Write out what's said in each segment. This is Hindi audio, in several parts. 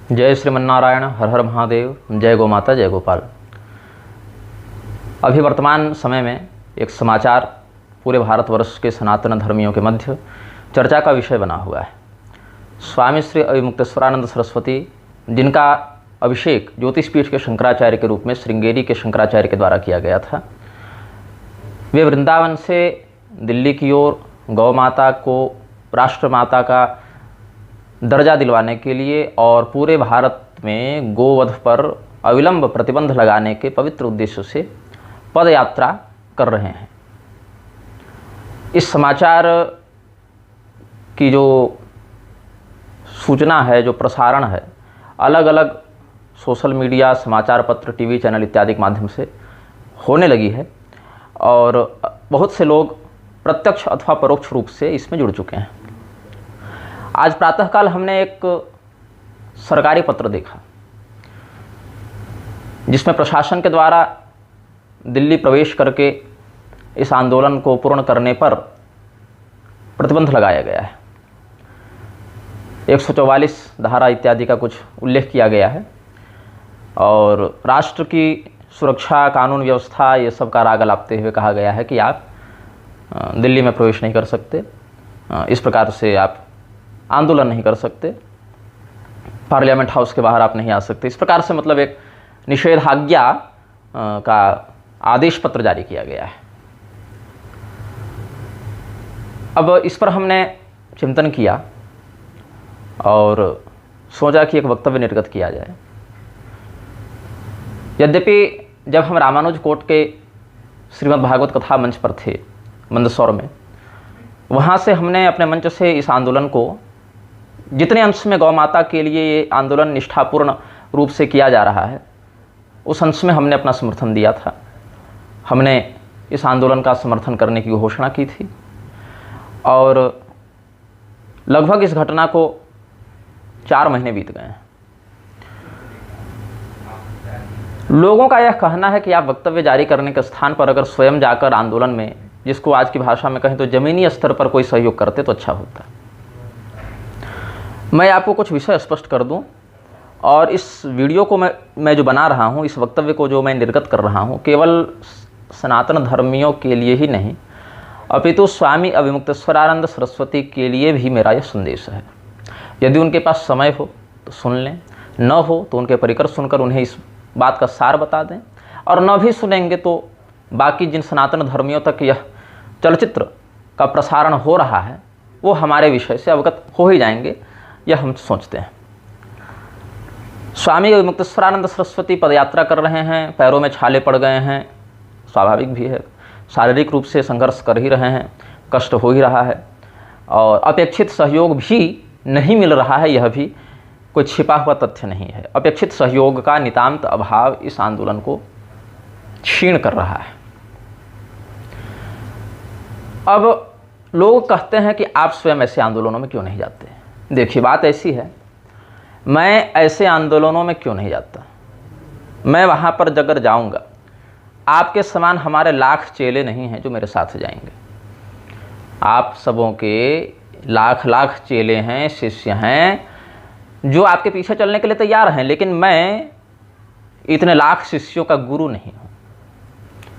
जय श्रीमन्नारायण, हर हर महादेव, जय गौ माता, जय गोपाल। अभी वर्तमान समय में एक समाचार पूरे भारतवर्ष के सनातन धर्मियों के मध्य चर्चा का विषय बना हुआ है। स्वामी श्री अविमुक्तेश्वरानंद सरस्वती, जिनका अभिषेक ज्योतिषपीठ के शंकराचार्य के रूप में श्रृंगेरी के शंकराचार्य के द्वारा किया गया था, वे वृंदावन से दिल्ली की ओर गौ माता को राष्ट्रमाता का दर्जा दिलवाने के लिए और पूरे भारत में गोवध पर अविलंब प्रतिबंध लगाने के पवित्र उद्देश्य से पद यात्रा कर रहे हैं। इस समाचार की जो सूचना है, जो प्रसारण है, अलग अलग सोशल मीडिया, समाचार पत्र, टीवी चैनल इत्यादि के माध्यम से होने लगी है और बहुत से लोग प्रत्यक्ष अथवा परोक्ष रूप से इसमें जुड़ चुके हैं। आज प्रातःकाल हमने एक सरकारी पत्र देखा जिसमें प्रशासन के द्वारा दिल्ली प्रवेश करके इस आंदोलन को पूर्ण करने पर प्रतिबंध लगाया गया है। 144 धारा इत्यादि का कुछ उल्लेख किया गया है और राष्ट्र की सुरक्षा, कानून व्यवस्था, ये सब का राग अलापते हुए कहा गया है कि आप दिल्ली में प्रवेश नहीं कर सकते, इस प्रकार से आप आंदोलन नहीं कर सकते, पार्लियामेंट हाउस के बाहर आप नहीं आ सकते। इस प्रकार से मतलब एक निषेधाज्ञा का आदेश पत्र जारी किया गया है। अब इस पर हमने चिंतन किया और सोचा कि एक वक्तव्य निर्गत किया जाए। यद्यपि जब हम रामानुज कोट के श्रीमद् भागवत कथा मंच पर थे मंदसौर में, वहाँ से हमने अपने मंच से इस आंदोलन को, जितने अंश में गौ माता के लिए ये आंदोलन निष्ठापूर्ण रूप से किया जा रहा है, उस अंश में हमने अपना समर्थन दिया था। हमने इस आंदोलन का समर्थन करने की घोषणा की थी और लगभग इस घटना को 4 महीने बीत गए हैं। लोगों का यह कहना है कि आप वक्तव्य जारी करने के स्थान पर अगर स्वयं जाकर आंदोलन में, जिसको आज की भाषा में कहें तो ज़मीनी स्तर पर कोई सहयोग करते तो अच्छा होता। मैं आपको कुछ विषय स्पष्ट कर दूं और इस वीडियो को मैं जो बना रहा हूं, इस वक्तव्य को जो मैं निर्गत कर रहा हूं, केवल सनातन धर्मियों के लिए ही नहीं, अपितु स्वामी अविमुक्तेश्वरानंद सरस्वती के लिए भी मेरा यह संदेश है। यदि उनके पास समय हो तो सुन लें, न हो तो उनके परिकर सुनकर उन्हें इस बात का सार बता दें, और न भी सुनेंगे तो बाकी जिन सनातन धर्मियों तक यह चलचित्र का प्रसारण हो रहा है वो हमारे विषय से अवगत हो ही जाएंगे, यह हम सोचते हैं। स्वामी अविमुक्तेश्वरानंद सरस्वती पदयात्रा कर रहे हैं, पैरों में छाले पड़ गए हैं, स्वाभाविक भी है, शारीरिक रूप से संघर्ष कर ही रहे हैं, कष्ट हो ही रहा है और अपेक्षित सहयोग भी नहीं मिल रहा है, यह भी कोई छिपा हुआ तथ्य नहीं है। अपेक्षित सहयोग का नितांत अभाव इस आंदोलन को क्षीण कर रहा है। अब लोग कहते हैं कि आप स्वयं ऐसे आंदोलनों में क्यों नहीं जाते। देखिए, बात ऐसी है, मैं ऐसे आंदोलनों में क्यों नहीं जाता। मैं वहाँ पर अगर जाऊँगा, आपके समान हमारे लाख चेले नहीं हैं जो मेरे साथ जाएंगे। आप सबों के लाख लाख चेले हैं, शिष्य हैं जो आपके पीछे चलने के लिए तैयार हैं, लेकिन मैं इतने लाख शिष्यों का गुरु नहीं हूँ।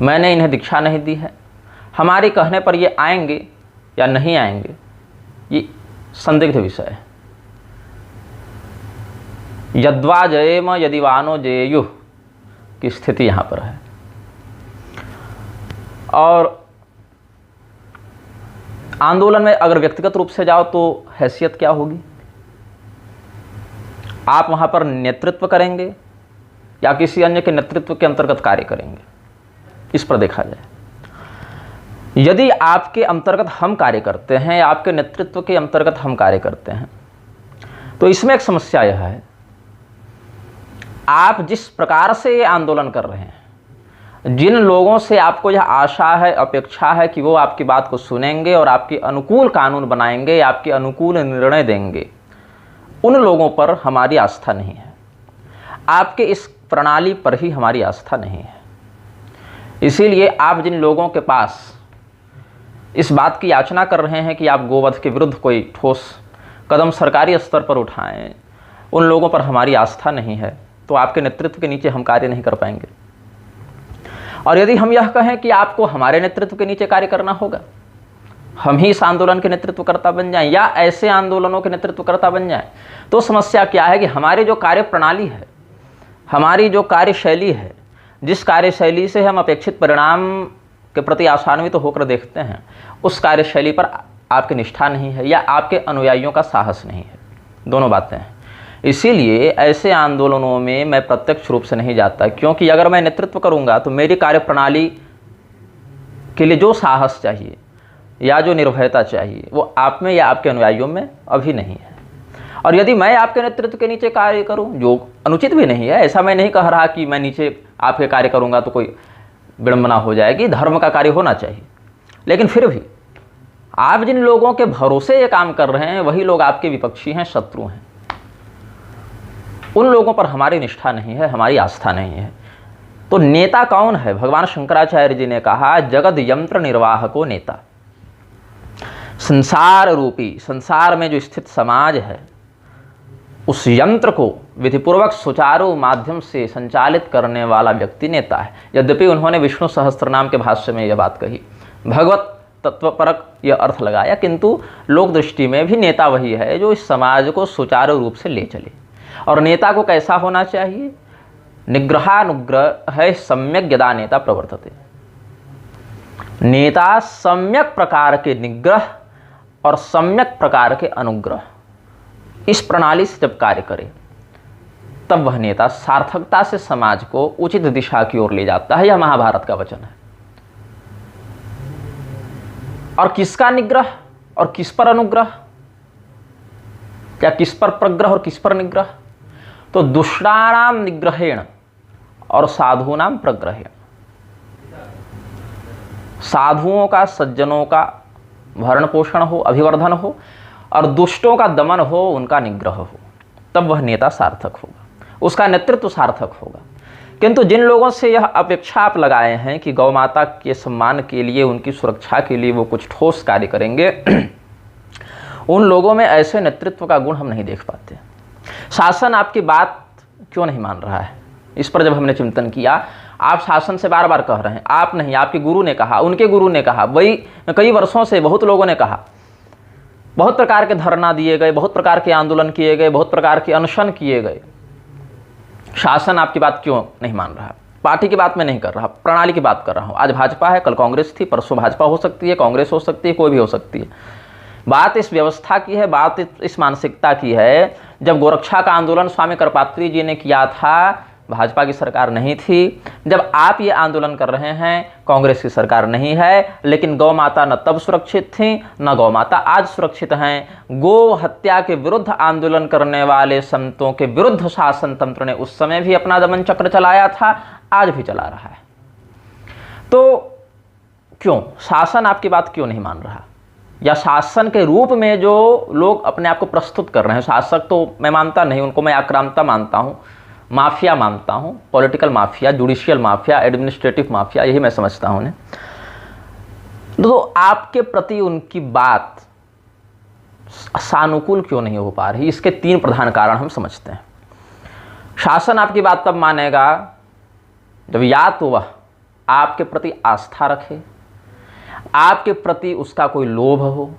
मैंने इन्हें दीक्षा नहीं दी है। हमारे कहने पर ये आएंगे या नहीं आएंगे, ये संदिग्ध विषय है। यद्वा जयेम यदिवानो जयेयुः की स्थिति यहाँ पर है। और आंदोलन में अगर व्यक्तिगत रूप से जाओ तो हैसियत क्या होगी। आप वहाँ पर नेतृत्व करेंगे या किसी अन्य के नेतृत्व के अंतर्गत कार्य करेंगे, इस पर देखा जाए। यदि आपके अंतर्गत हम कार्य करते हैं या आपके नेतृत्व के अंतर्गत हम कार्य करते हैं, तो इसमें एक समस्या यह है, आप जिस प्रकार से ये आंदोलन कर रहे हैं, जिन लोगों से आपको यह आशा है, अपेक्षा है कि वो आपकी बात को सुनेंगे और आपके अनुकूल कानून बनाएंगे, आपके अनुकूल निर्णय देंगे, उन लोगों पर हमारी आस्था नहीं है। आपके इस प्रणाली पर ही हमारी आस्था नहीं है। इसीलिए आप जिन लोगों के पास इस बात की याचना कर रहे हैं कि आप गोवध के विरुद्ध कोई ठोस कदम सरकारी स्तर पर उठाएं, उन लोगों पर हमारी आस्था नहीं है, तो आपके नेतृत्व के नीचे हम कार्य नहीं कर पाएंगे। और यदि हम यह कहें कि आपको हमारे नेतृत्व के नीचे कार्य करना होगा, हम ही इस आंदोलन के नेतृत्वकर्ता बन जाएं या ऐसे आंदोलनों के नेतृत्वकर्ता बन जाएं, तो समस्या क्या है कि हमारी जो कार्य प्रणाली है, हमारी जो कार्यशैली है, जिस कार्यशैली से हम अपेक्षित परिणाम के प्रति आशान्वित तो होकर देखते हैं, उस कार्यशैली पर आपकी निष्ठा नहीं है या आपके अनुयायियों का साहस नहीं है। दोनों बातें हैं। इसीलिए ऐसे आंदोलनों में मैं प्रत्यक्ष रूप से नहीं जाता, क्योंकि अगर मैं नेतृत्व करूंगा तो मेरी कार्यप्रणाली के लिए जो साहस चाहिए या जो निर्भयता चाहिए वो आप में या आपके अनुयायियों में अभी नहीं है। और यदि मैं आपके नेतृत्व के नीचे कार्य करूं, जो अनुचित भी नहीं है, ऐसा मैं नहीं कह रहा कि मैं नीचे आपके कार्य करूंगा तो कोई विडंबना हो जाएगी, धर्म का कार्य होना चाहिए, लेकिन फिर भी आप जिन लोगों के भरोसे ये काम कर रहे हैं वही लोग आपके विपक्षी हैं, शत्रु हैं। उन लोगों पर हमारी निष्ठा नहीं है, हमारी आस्था नहीं है। तो नेता कौन है? भगवान शंकराचार्य जी ने कहा, जगद यंत्र निर्वाहको नेता। संसार रूपी, संसार में जो स्थित समाज है, उस यंत्र को विधिपूर्वक सुचारू माध्यम से संचालित करने वाला व्यक्ति नेता है। यद्यपि उन्होंने विष्णु सहस्त्रनाम के भाष्य में यह बात कही, भगवत तत्वपरक यह अर्थ लगाया, किंतु लोक दृष्टि में भी नेता वही है जो इस समाज को सुचारू रूप से ले चले। और नेता को कैसा होना चाहिए? निग्रहानुग्रह है सम्यक यदा नेता प्रवर्तते। नेता सम्यक प्रकार के निग्रह और सम्यक प्रकार के अनुग्रह, इस प्रणाली से जब कार्य करे तब वह नेता सार्थकता से समाज को उचित दिशा की ओर ले जाता है। यह महाभारत का वचन है। और किसका निग्रह और किस पर अनुग्रह, क्या किस पर प्रग्रह और किस पर निग्रह? तो दुष्टानाम निग्रहेण और साधूनाम प्रग्रहेण। साधुओं का, सज्जनों का भरण पोषण हो, अभिवर्धन हो, और दुष्टों का दमन हो, उनका निग्रह हो, तब वह नेता सार्थक होगा, उसका नेतृत्व सार्थक होगा। किंतु जिन लोगों से यह अपेक्षा आप लगाए हैं कि गौ माता के सम्मान के लिए, उनकी सुरक्षा के लिए वो कुछ ठोस कार्य करेंगे, उन लोगों में ऐसे नेतृत्व का गुण हम नहीं देख पाते। शासन आपकी बात क्यों नहीं मान रहा है? इस पर जब हमने चिंतन किया, आप शासन से बार बार कह रहे हैं, आप नहीं, आपके गुरु ने कहा, उनके गुरु ने कहा, वही कई वर्षों से बहुत लोगों ने कहा, बहुत प्रकार के धरना दिए गए, बहुत प्रकार के आंदोलन किए गए, बहुत प्रकार के अनशन किए गए। शासन आपकी बात क्यों नहीं मान रहा? पार्टी की बात मैं नहीं कर रहा, प्रणाली की बात कर रहा हूं। आज भाजपा है, कल कांग्रेस थी, परसों भाजपा हो सकती है, कांग्रेस हो सकती है, कोई भी हो सकती है। बात इस व्यवस्था की है, बात इस मानसिकता की है। जब गोरक्षा का आंदोलन स्वामी करपात्री जी ने किया था, भाजपा की सरकार नहीं थी। जब आप ये आंदोलन कर रहे हैं, कांग्रेस की सरकार नहीं है, लेकिन गौ माता न तब सुरक्षित थी, न गौ माता आज सुरक्षित हैं। गो हत्या के विरुद्ध आंदोलन करने वाले संतों के विरुद्ध शासन तंत्र ने उस समय भी अपना दमन चक्र चलाया था, आज भी चला रहा है। तो क्यों शासन आपकी बात क्यों नहीं मान रहा? या शासन के रूप में जो लोग अपने आप को प्रस्तुत कर रहे हैं, शासक तो मैं मानता नहीं, उनको मैं आक्रामकता मानता हूँ, माफिया मानता हूं, political mafia, judicial mafia, administrative mafia, यही मैं समझता हूं उन्हें। तो आपके प्रति उनकी बात सानुकूल क्यों नहीं हो पा रही? इसके 3 प्रधान कारण हम समझते हैं। शासन आपकी बात तब मानेगा जब या तो वह आपके प्रति आस्था रखे, आपके प्रति उसका कोई लोभ हो,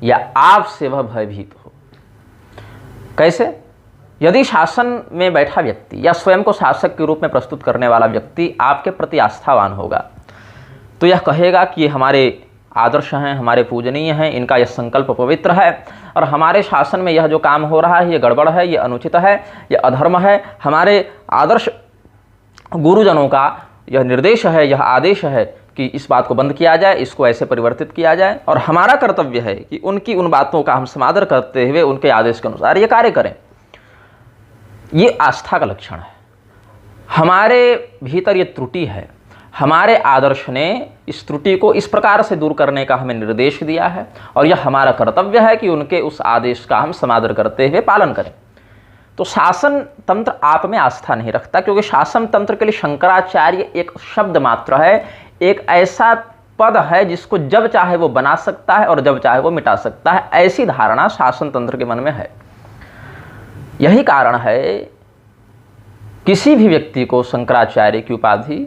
या आपसे वह भयभीत हो। कैसे? यदि शासन में बैठा व्यक्ति या स्वयं को शासक के रूप में प्रस्तुत करने वाला व्यक्ति आपके प्रति आस्थावान होगा, तो यह कहेगा कि ये हमारे आदर्श हैं, हमारे पूजनीय हैं, इनका यह संकल्प पवित्र है, और हमारे शासन में यह जो काम हो रहा है ये गड़बड़ है, ये अनुचित है, ये अधर्म है। हमारे आदर्श गुरुजनों का यह निर्देश है, यह आदेश है कि इस बात को बंद किया जाए, इसको ऐसे परिवर्तित किया जाए, और हमारा कर्तव्य है कि उनकी उन बातों का हम समादर करते हुए उनके आदेश के अनुसार ये कार्य करें। ये आस्था का लक्षण है। हमारे भीतर ये त्रुटि है, हमारे आदर्श ने इस त्रुटि को इस प्रकार से दूर करने का हमें निर्देश दिया है, और यह हमारा कर्तव्य है कि उनके उस आदेश का हम समादर करते हुए पालन करें। तो शासन तंत्र आप में आस्था नहीं रखता, क्योंकि शासन तंत्र के लिए शंकराचार्य एक शब्द मात्र है, एक ऐसा पद है जिसको जब चाहे वो बना सकता है और जब चाहे वो मिटा सकता है। ऐसी धारणा शासन तंत्र के मन में है। यही कारण है किसी भी व्यक्ति को शंकराचार्य की उपाधि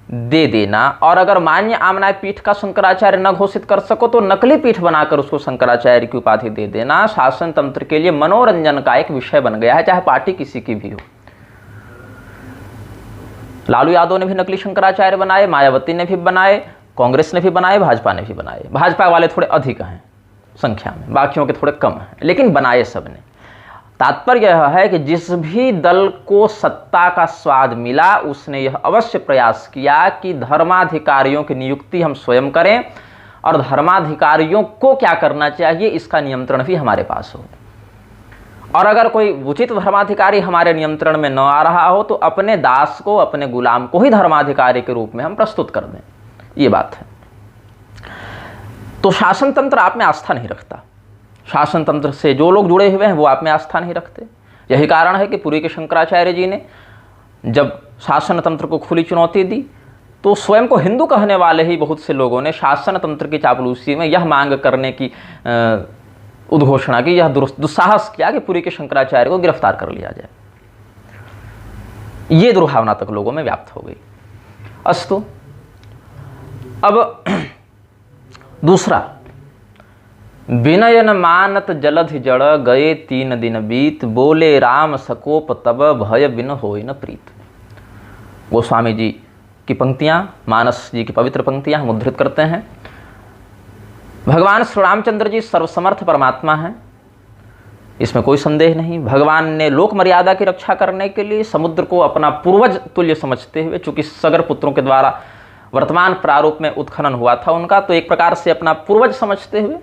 दे देना, और अगर मान्य आमनाय पीठ का शंकराचार्य न घोषित कर सको तो नकली पीठ बनाकर उसको शंकराचार्य की उपाधि दे देना शासन तंत्र के लिए मनोरंजन का एक विषय बन गया है, चाहे पार्टी किसी की भी हो। लालू यादव ने भी नकली शंकराचार्य बनाए, मायावती ने भी बनाए, कांग्रेस ने भी बनाए, भाजपा ने भी बनाए। भाजपा वाले थोड़े अधिक हैं संख्या में, बाकियों के थोड़े कम हैं, लेकिन बनाए सबने। तात्पर्य यह है कि जिस भी दल को सत्ता का स्वाद मिला उसने यह अवश्य प्रयास किया कि धर्माधिकारियों की नियुक्ति हम स्वयं करें, और धर्माधिकारियों को क्या करना चाहिए इसका नियंत्रण भी हमारे पास हो। और अगर कोई उचित धर्माधिकारी हमारे नियंत्रण में न आ रहा हो तो अपने दास को, अपने गुलाम को ही धर्माधिकारी के रूप में हम प्रस्तुत कर दें, ये बात है। तो शासन तंत्र आप में आस्था नहीं रखता, शासन तंत्र से जो लोग जुड़े हुए हैं वो आप में आस्था नहीं रखते। यही कारण है कि पुरी के शंकराचार्य जी ने जब शासन तंत्र को खुली चुनौती दी तो स्वयं को हिंदू कहने वाले ही बहुत से लोगों ने शासन तंत्र की चापलूसी में यह मांग करने की उद्घोषणा की, यह दुस्साहस किया कि पुरी के शंकराचार्य को गिरफ्तार कर लिया जाए। ये दुर्भावना तक लोगों में व्याप्त हो गई। अस्तु, अब दूसरा, विनयन मानत जलधि जड़ गए 3 दिन बीत, बोले राम सकोप तब भय बिन होय न प्रीत। गोस्वामी जी की पंक्तियां, मानस जी की पवित्र पंक्तियां हम उद्धृत करते हैं। भगवान श्री रामचंद्र जी सर्वसमर्थ परमात्मा हैं, इसमें कोई संदेह नहीं। भगवान ने लोक मर्यादा की रक्षा करने के लिए समुद्र को अपना पूर्वज तुल्य समझते हुए, चूंकि सगर पुत्रों के द्वारा वर्तमान प्रारूप में उत्खनन हुआ था उनका, तो एक प्रकार से अपना पूर्वज समझते हुए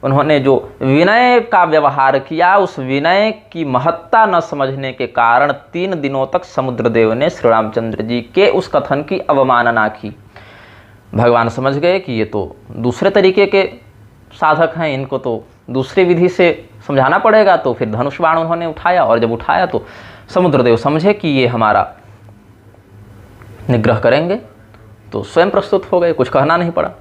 उन्होंने जो विनय का व्यवहार किया, उस विनय की महत्ता न समझने के कारण 3 दिनों तक समुद्रदेव ने श्री रामचंद्र जी के उस कथन की अवमानना की। भगवान समझ गए कि ये तो दूसरे तरीके के साधक हैं, इनको तो दूसरी विधि से समझाना पड़ेगा। तो फिर धनुष बाण उन्होंने उठाया, और जब उठाया तो समुद्रदेव समझे कि ये हमारा निग्रह करेंगे, तो स्वयं प्रस्तुत हो गए, कुछ कहना नहीं पड़ा।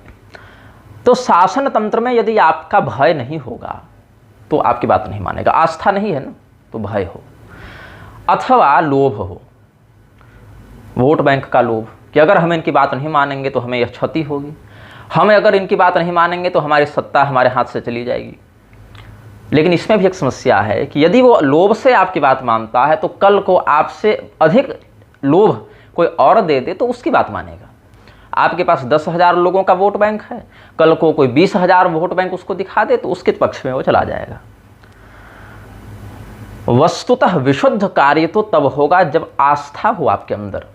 तो शासन तंत्र में यदि आपका भय नहीं होगा तो आपकी बात नहीं मानेगा। आस्था नहीं है ना, तो भय हो, अथवा लोभ हो, वोट बैंक का लोभ कि अगर हम इनकी बात नहीं मानेंगे तो हमें यह क्षति होगी, हम अगर इनकी बात नहीं मानेंगे तो हमारी सत्ता हमारे हाथ से चली जाएगी। लेकिन इसमें भी एक समस्या है कि यदि वो लोभ से आपकी बात मानता है तो कल को आपसे अधिक लोभ कोई और दे दे तो उसकी बात मानेगा। आपके पास 10,000 लोगों का वोट बैंक है, कल को कोई 20,000 वोट बैंक उसको दिखा दे तो उसके पक्ष में वो चला जाएगा। वस्तुतः विशुद्ध कार्य तो तब होगा जब आस्था हो आपके अंदर,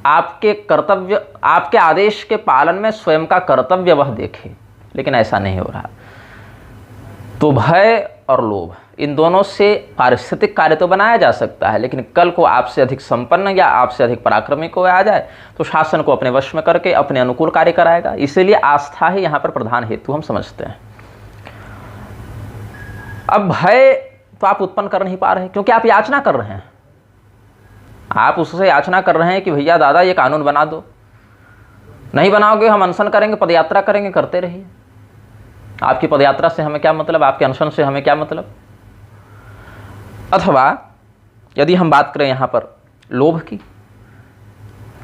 आपके कर्तव्य, आपके आदेश के पालन में स्वयं का कर्तव्य वह देखे, लेकिन ऐसा नहीं हो रहा। तो भय और लोभ, इन दोनों से पारिस्थितिक कार्य तो बनाया जा सकता है, लेकिन कल को आपसे अधिक संपन्न या आपसे अधिक पराक्रमी कोई आ जाए तो शासन को अपने वश में करके अपने अनुकूल कार्य कराएगा। इसीलिए आस्था ही यहाँ पर प्रधान हेतु हम समझते हैं। अब भय तो आप उत्पन्न कर नहीं पा रहे, क्योंकि आप याचना कर रहे हैं, आप उससे याचना कर रहे हैं कि भैया दादा ये कानून बना दो, नहीं बनाओगे हम अनशन करेंगे, पदयात्रा करेंगे, करते रहिए। आपकी पदयात्रा से हमें क्या मतलब, आपके अनशन से हमें क्या मतलब। अथवा यदि हम बात करें यहाँ पर लोभ की,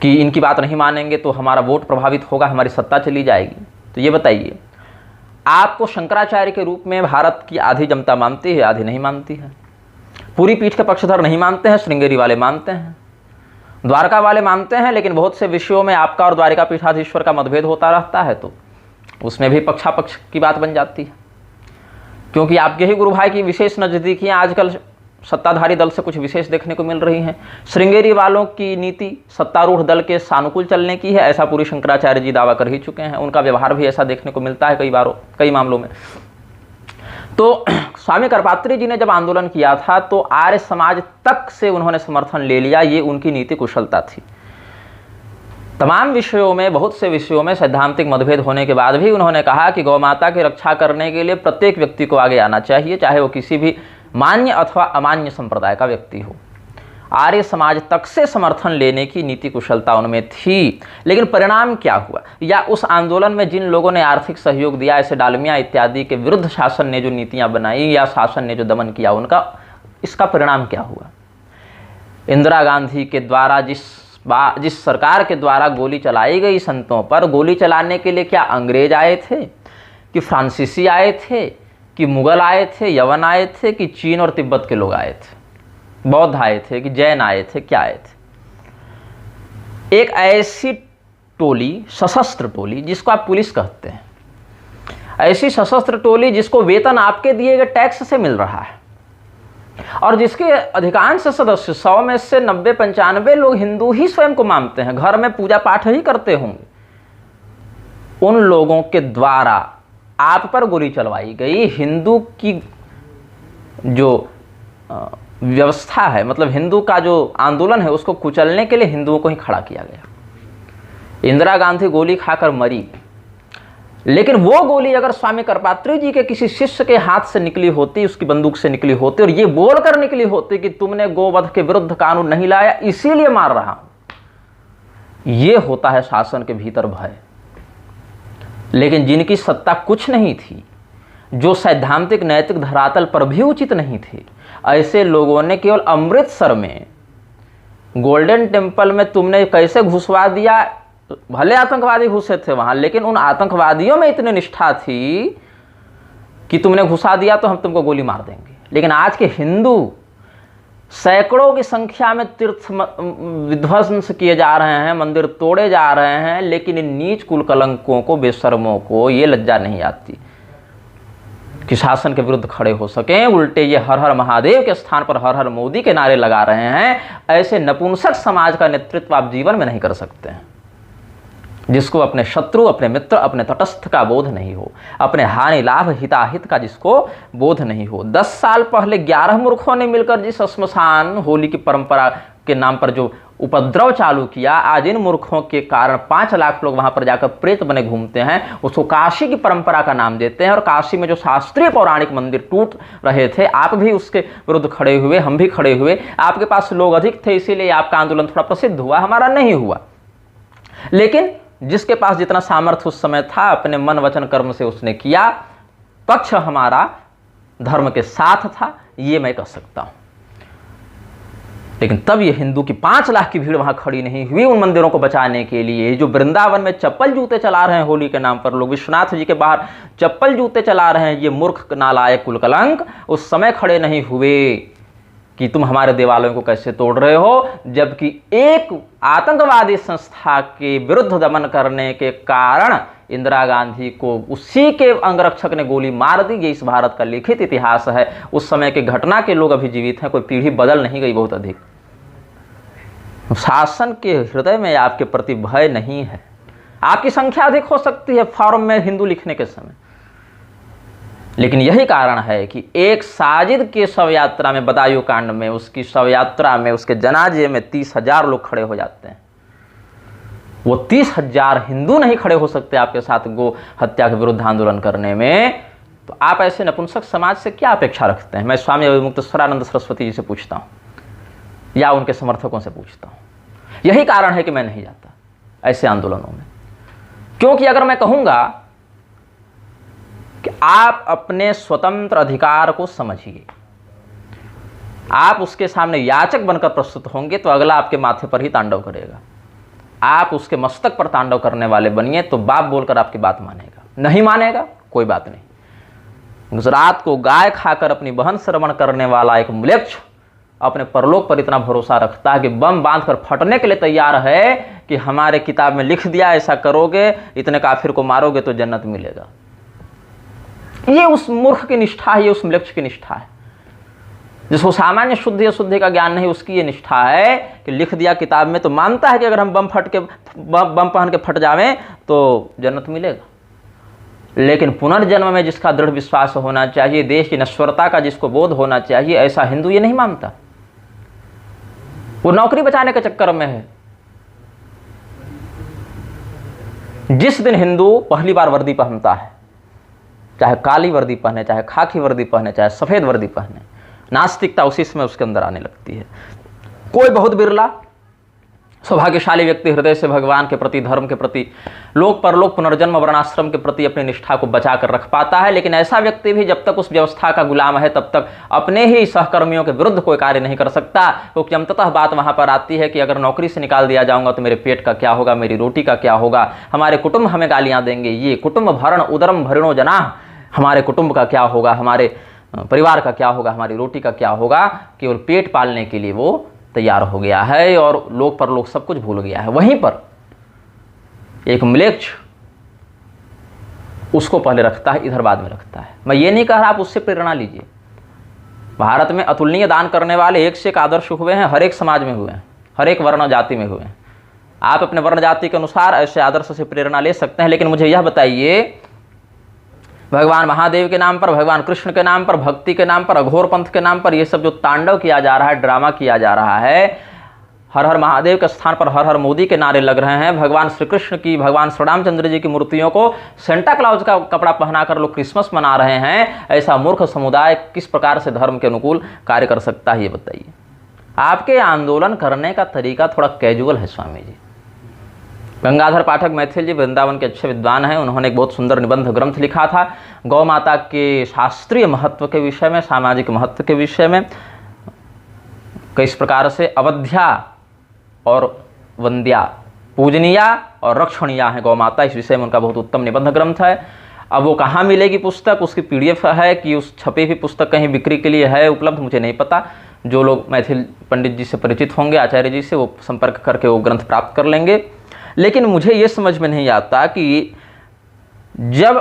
कि इनकी बात नहीं मानेंगे तो हमारा वोट प्रभावित होगा, हमारी सत्ता चली जाएगी, तो ये बताइए, आपको शंकराचार्य के रूप में भारत की आधी जनता मानती है, आधी नहीं मानती है। पूरी पीठ के पक्षधर नहीं मानते हैं, श्रृंगेरी वाले मानते हैं, द्वारका वाले मानते हैं, लेकिन बहुत से विषयों में आपका और द्वारिका पीठाधीश्वर का मतभेद होता रहता है, तो उसमें भी पक्षापक्ष की बात बन जाती है। क्योंकि आपके ही गुरु भाई की विशेष नज़दीकियाँ आजकल सत्ताधारी दल से कुछ विशेष देखने को मिल रही हैं। श्रृंगेरी वालों की नीति सत्तारूढ़ दल के सानुकूल चलने की है, ऐसा पूरी शंकराचार्य जी दावा कर ही चुके हैं। उनका व्यवहार भी ऐसा देखने को मिलता है कई मामलों में। तो स्वामी करपात्री जी ने जब आंदोलन किया था तो आर्य समाज तक से उन्होंने समर्थन ले लिया, ये उनकी नीति कुशलता थी। तमाम विषयों में, बहुत से विषयों में सैद्धांतिक मतभेद होने के बाद भी उन्होंने कहा कि गौ माता की रक्षा करने के लिए प्रत्येक व्यक्ति को आगे आना चाहिए, चाहे वो किसी भी मान्य अथवा अमान्य संप्रदाय का व्यक्ति हो। आर्य समाज तक से समर्थन लेने की नीति कुशलता उनमें थी। लेकिन परिणाम क्या हुआ, या उस आंदोलन में जिन लोगों ने आर्थिक सहयोग दिया, ऐसे डालमिया इत्यादि के विरुद्ध शासन ने जो नीतियां बनाई या शासन ने जो दमन किया, उनका इसका परिणाम क्या हुआ? इंदिरा गांधी के द्वारा जिस सरकार के द्वारा गोली चलाई गई संतों पर, गोली चलाने के लिए क्या अंग्रेज आए थे, कि फ्रांसीसी आए थे, कि मुगल आए थे, यवन आए थे, कि चीन और तिब्बत के लोग आए थे, बौद्ध आए थे, कि जैन आए थे, क्या आए थे? एक ऐसी टोली, सशस्त्र टोली, जिसको आप पुलिस कहते हैं, ऐसी सशस्त्र टोली जिसको वेतन आपके दिए गए टैक्स से मिल रहा है और जिसके अधिकांश सदस्य 100 में से 90-95 लोग हिंदू ही स्वयं को मानते हैं, घर में पूजा पाठ ही करते होंगे, उन लोगों के द्वारा आप पर गोली चलवाई गई। हिंदू की जो व्यवस्था है, मतलब हिंदू का जो आंदोलन है, उसको कुचलने के लिए हिंदुओं को ही खड़ा किया गया। इंदिरा गांधी गोली खाकर मरी, लेकिन वो गोली अगर स्वामी करपात्री जी के किसी शिष्य के हाथ से निकली होती, उसकी बंदूक से निकली होती और ये बोलकर निकली होती कि तुमने गोवध के विरुद्ध कानून नहीं लाया इसीलिए मार रहा हूं, ये होता है शासन के भीतर भय। लेकिन जिनकी सत्ता कुछ नहीं थी, जो सैद्धांतिक नैतिक धरातल पर भी उचित नहीं थे, ऐसे लोगों ने केवल अमृतसर में गोल्डन टेम्पल में तुमने कैसे घुसवा दिया, भले आतंकवादी घुसे थे वहां, लेकिन उन आतंकवादियों में इतनी निष्ठा थी कि तुमने घुसा दिया तो हम तुमको गोली मार देंगे। लेकिन आज के हिंदू सैकड़ों की संख्या में तीर्थ विध्वंस किए जा रहे हैं, मंदिर तोड़े जा रहे हैं, लेकिन इन नीच कुल कलंकों को, बेशर्मों को ये लज्जा नहीं आती कि शासन के विरुद्ध खड़े हो सकें। उल्टे ये हर हर महादेव के स्थान पर हर हर मोदी के नारे लगा रहे हैं। ऐसे नपुंसक समाज का नेतृत्व आप जीवन में नहीं कर सकते हैं, जिसको अपने शत्रु, अपने मित्र, अपने तटस्थ का बोध नहीं हो, अपने हानि लाभ हिताहित का जिसको बोध नहीं हो। 10 साल पहले 11 मूर्खों ने मिलकर जिस श्मशान होली की परंपरा के नाम पर जो उपद्रव चालू किया, आज इन मूर्खों के कारण 5 लाख लोग वहां पर जाकर प्रेत बने घूमते हैं, उसको काशी की परंपरा का नाम देते हैं। और काशी में जो शास्त्रीय पौराणिक मंदिर टूट रहे थे, आप भी उसके विरुद्ध खड़े हुए, हम भी खड़े हुए। आपके पास लोग अधिक थे इसीलिए आपका आंदोलन थोड़ा प्रसिद्ध हुआ, हमारा नहीं हुआ। लेकिन जिसके पास जितना सामर्थ्य उस समय था, अपने मन वचन कर्म से उसने किया। पक्ष हमारा धर्म के साथ था, ये मैं कह सकता हूं। लेकिन तब ये हिंदू की 5 लाख की भीड़ वहां खड़ी नहीं हुई उन मंदिरों को बचाने के लिए। जो वृंदावन में चप्पल जूते चला रहे हैं होली के नाम पर लोग, विश्वनाथ जी के बाहर चप्पल जूते चला रहे हैं, ये मूर्ख नालायक कुलकलंक उस समय खड़े नहीं हुए कि तुम हमारे देवालयों को कैसे तोड़ रहे हो, जबकि एक आतंकवादी संस्था के विरुद्ध दमन करने के कारण इंदिरा गांधी को उसी के अंगरक्षक ने गोली मार दी। ये इस भारत का लिखित इतिहास है। उस समय के घटना के लोग अभी जीवित हैं, कोई पीढ़ी बदल नहीं गई बहुत अधिक। शासन के हृदय में आपके प्रति भय नहीं है। आपकी संख्या अधिक हो सकती है फॉर्म में हिंदू लिखने के समय, लेकिन यही कारण है कि एक साजिद के शव यात्रा में, बदायूं कांड में, उसकी शव यात्रा में, उसके जनाजे में 30,000 लोग खड़े हो जाते हैं। वो 30,000 हिंदू नहीं खड़े हो सकते आपके साथ गो हत्या के विरुद्ध आंदोलन करने में। तो आप ऐसे नपुंसक समाज से क्या अपेक्षा रखते हैं? मैं स्वामी अविमुक्तेश्वरानंद सरस्वती जी से पूछता हूँ या उनके समर्थकों से पूछता हूँ। यही कारण है कि मैं नहीं जाता ऐसे आंदोलनों में, क्योंकि अगर मैं कहूँगा कि आप अपने स्वतंत्र अधिकार को समझिए, आप उसके सामने याचक बनकर प्रस्तुत होंगे तो अगला आपके माथे पर ही तांडव करेगा। आप उसके मस्तक पर तांडव करने वाले बनिए तो बाप बोलकर आपकी बात मानेगा। नहीं मानेगा कोई बात नहीं। गुजरात को गाय खाकर अपनी बहन से रमण करने वाला एक म्लेच्छ अपने परलोक पर इतना भरोसा रखता है कि बम बांधकर फटने के लिए तैयार है कि हमारे किताब में लिख दिया ऐसा करोगे, इतने काफिर को मारोगे तो जन्नत मिलेगा। ये उस मूर्ख की निष्ठा है, ये उस म्लेच्छ की निष्ठा है। जिसको सामान्य शुद्धि अशुद्धि का ज्ञान नहीं, उसकी ये निष्ठा है कि लिख दिया किताब में तो मानता है कि अगर हम बम पहन के फट जावें तो जन्नत मिलेगा। लेकिन पुनर्जन्म में जिसका दृढ़ विश्वास होना चाहिए, देश की नश्वरता का जिसको बोध होना चाहिए, ऐसा हिंदू ये नहीं मानता। वो नौकरी बचाने के चक्कर में है। जिस दिन हिंदू पहली बार वर्दी पहनता है, चाहे काली वर्दी पहने, चाहे खाकी वर्दी पहने, चाहे सफेद वर्दी पहने, नास्तिकता उसी समय उसके अंदर आने लगती है। कोई बहुत बिरला सौभाग्यशाली व्यक्ति हृदय से भगवान के प्रति, धर्म के प्रति, लोक परलोक पुनर्जन्म वर्णाश्रम के प्रति अपनी निष्ठा को बचा कर रख पाता है। लेकिन ऐसा व्यक्ति भी जब तक उस व्यवस्था का गुलाम है तब तक अपने ही सहकर्मियों के विरुद्ध कोई कार्य नहीं कर सकता, क्योंकि अंततः बात वहां पर आती है कि अगर नौकरी से निकाल दिया जाऊंगा तो मेरे पेट का क्या होगा, मेरी रोटी का क्या होगा, हमारे कुटुंब हमें गालियां देंगे, ये कुटुंब भरण उदरम भरणो जना, हमारे कुटुंब का क्या होगा, हमारे परिवार का क्या होगा, हमारी रोटी का क्या होगा। केवल पेट पालने के लिए वो तैयार हो गया है और लोक परलोक सब कुछ भूल गया है। वहीं पर एक म्लेच्छ उसको पहले रखता है, इधर बाद में रखता है। मैं ये नहीं कह रहा आप उससे प्रेरणा लीजिए। भारत में अतुलनीय दान करने वाले एक से एक आदर्श हुए हैं, हर एक समाज में हुए हैं, हर एक वर्ण जाति में हुए हैं। आप अपने वर्ण जाति के अनुसार ऐसे आदर्श से प्रेरणा ले सकते हैं। लेकिन मुझे यह बताइए, भगवान महादेव के नाम पर, भगवान कृष्ण के नाम पर, भक्ति के नाम पर, अघोर पंथ के नाम पर ये सब जो तांडव किया जा रहा है, ड्रामा किया जा रहा है, हर हर महादेव के स्थान पर हर हर मोदी के नारे लग रहे हैं, भगवान श्री कृष्ण की, भगवान श्री रामचंद्र जी की मूर्तियों को सेंटा क्लॉज का कपड़ा पहनाकर लोग क्रिसमस मना रहे हैं। ऐसा मूर्ख समुदाय किस प्रकार से धर्म के अनुकूल कार्य कर सकता है, ये बताइए। आपके आंदोलन करने का तरीका थोड़ा कैजुअल है स्वामी जी। गंगाधर पाठक मैथिल जी वृंदावन के अच्छे विद्वान हैं। उन्होंने एक बहुत सुंदर निबंध ग्रंथ लिखा था गौ माता के शास्त्रीय महत्व के विषय में, सामाजिक महत्व के विषय में। किस प्रकार से अवध्या और वंद्या, पूजनीया और रक्षणीया है गौ माता, इस विषय में उनका बहुत उत्तम निबंध ग्रंथ है। अब वो कहाँ मिलेगी पुस्तक, उसकी PDF है कि उस छपी हुई पुस्तक कहीं बिक्री के लिए है उपलब्ध, मुझे नहीं पता। जो लोग मैथिल पंडित जी से परिचित होंगे, आचार्य जी से, वो संपर्क करके वो ग्रंथ प्राप्त कर लेंगे। लेकिन मुझे ये समझ में नहीं आता कि जब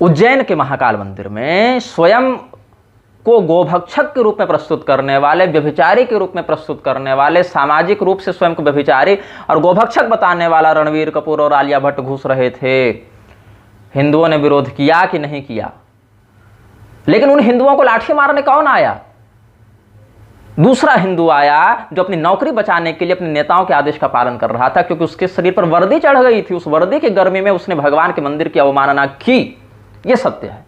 उज्जैन के महाकाल मंदिर में स्वयं को गोभक्षक के रूप में प्रस्तुत करने वाले, व्यभिचारी के रूप में प्रस्तुत करने वाले, सामाजिक रूप से स्वयं को व्यभिचारी और गोभक्षक बताने वाला रणवीर कपूर और आलिया भट्ट घुस रहे थे, हिंदुओं ने विरोध किया कि नहीं किया? लेकिन उन हिंदुओं को लाठी मारने कौन आया? दूसरा हिंदू आया जो अपनी नौकरी बचाने के लिए अपने नेताओं के आदेश का पालन कर रहा था, क्योंकि उसके शरीर पर वर्दी चढ़ गई थी। उस वर्दी की गर्मी में उसने भगवान के मंदिर की अवमानना की, यह सत्य है।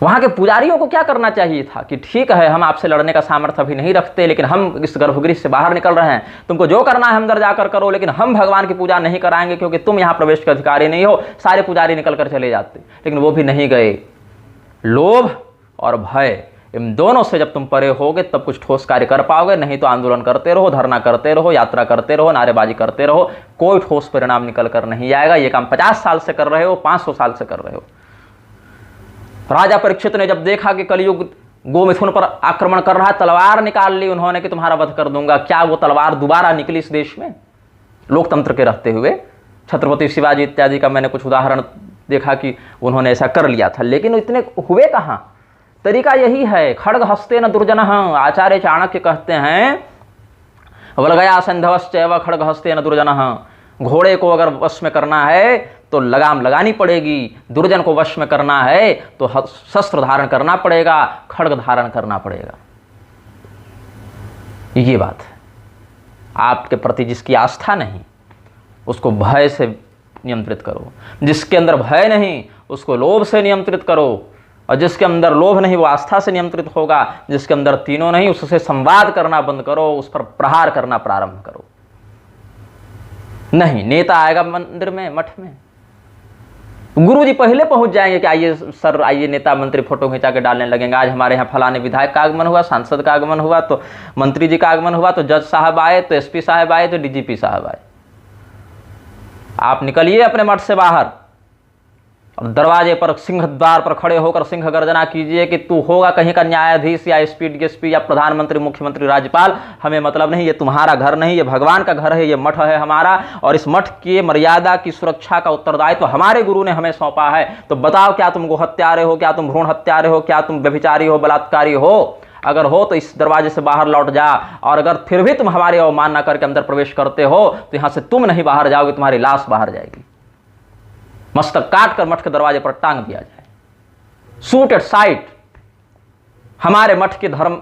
वहां के पुजारियों को क्या करना चाहिए था कि ठीक है, हम आपसे लड़ने का सामर्थ्य अभी नहीं रखते, लेकिन हम इस गर्भगृह से बाहर निकल रहे हैं, तुमको जो करना है अंदर जाकर करो, लेकिन हम भगवान की पूजा नहीं कराएंगे क्योंकि तुम यहां प्रवेश के अधिकारी नहीं हो। सारे पुजारी निकल कर चले जाते, लेकिन वो भी नहीं गए। लोभ और भय, इन दोनों से जब तुम परे होगे तब कुछ ठोस कार्य कर पाओगे, नहीं तो आंदोलन करते रहो, धरना करते रहो, यात्रा करते रहो, नारेबाजी करते रहो, कोई ठोस परिणाम निकल कर नहीं आएगा। ये काम 50 साल से कर रहे हो, 500 साल से कर रहे हो। राजा परीक्षित ने जब देखा कि कलयुग गोमिथुन पर आक्रमण कर रहा है, तलवार निकाल ली उन्होंने कि तुम्हारा वध कर दूंगा। क्या वो तलवार दोबारा निकली इस देश में लोकतंत्र के रहते हुए? छत्रपति शिवाजी इत्यादि का मैंने कुछ उदाहरण देखा कि उन्होंने ऐसा कर लिया था, लेकिन इतने हुए कहां? तरीका यही है, खड्ग हस्ते न दुर्जनः। आचार्य चाणक्य कहते हैं वलगया संधवश्चैव खड्ग हस्ते न दुर्जनः। घोड़े को अगर वश में करना है तो लगाम लगानी पड़ेगी, दुर्जन को वश में करना है तो शस्त्र धारण करना पड़ेगा, खड्ग धारण करना पड़ेगा। ये बात है। आपके प्रति जिसकी आस्था नहीं उसको भय से नियंत्रित करो, जिसके अंदर भय नहीं उसको लोभ से नियंत्रित करो, और जिसके अंदर लोभ नहीं वो आस्था से नियंत्रित होगा, जिसके अंदर तीनों नहीं उससे संवाद करना बंद करो, उस पर प्रहार करना प्रारंभ करो। नहीं, नेता आएगा मंदिर में, मठ में, गुरुजी पहले पहुंच जाएंगे कि आइए सर, आइए नेता मंत्री फोटो खिंचा के डालने लगेंगे। आज हमारे यहाँ फलाने विधायक का आगमन हुआ, सांसद का आगमन हुआ, तो मंत्री जी का आगमन हुआ, तो जज साहब आए, तो SP साहब आए, तो DGP साहब आए। आप निकलिए अपने मठ से बाहर और दरवाजे पर, सिंह द्वार पर खड़े होकर सिंह गर्जना कीजिए कि तू होगा कहीं का न्यायाधीश या SP DSP या प्रधानमंत्री, मुख्यमंत्री, राज्यपाल, हमें मतलब नहीं, ये तुम्हारा घर नहीं, ये भगवान का घर है, ये मठ है हमारा, और इस मठ की मर्यादा की सुरक्षा का उत्तरदायित्व तो हमारे गुरु ने हमें सौंपा है। तो बताओ, क्या तुम गोहत्यारे हो, क्या तुम भ्रूण हत्यारे हो, क्या तुम व्यभिचारी हो, बलात्कारी हो? अगर हो तो इस दरवाजे से बाहर लौट जा, और अगर फिर भी तुम हमारी अवमानना करके अंदर प्रवेश करते हो तो यहां से तुम नहीं बाहर जाओगे, तुम्हारी लाश बाहर जाएगी। मस्तक काट कर मठ के दरवाजे पर टांग दिया जाए, शूट एट साइट। हमारे मठ के धर्म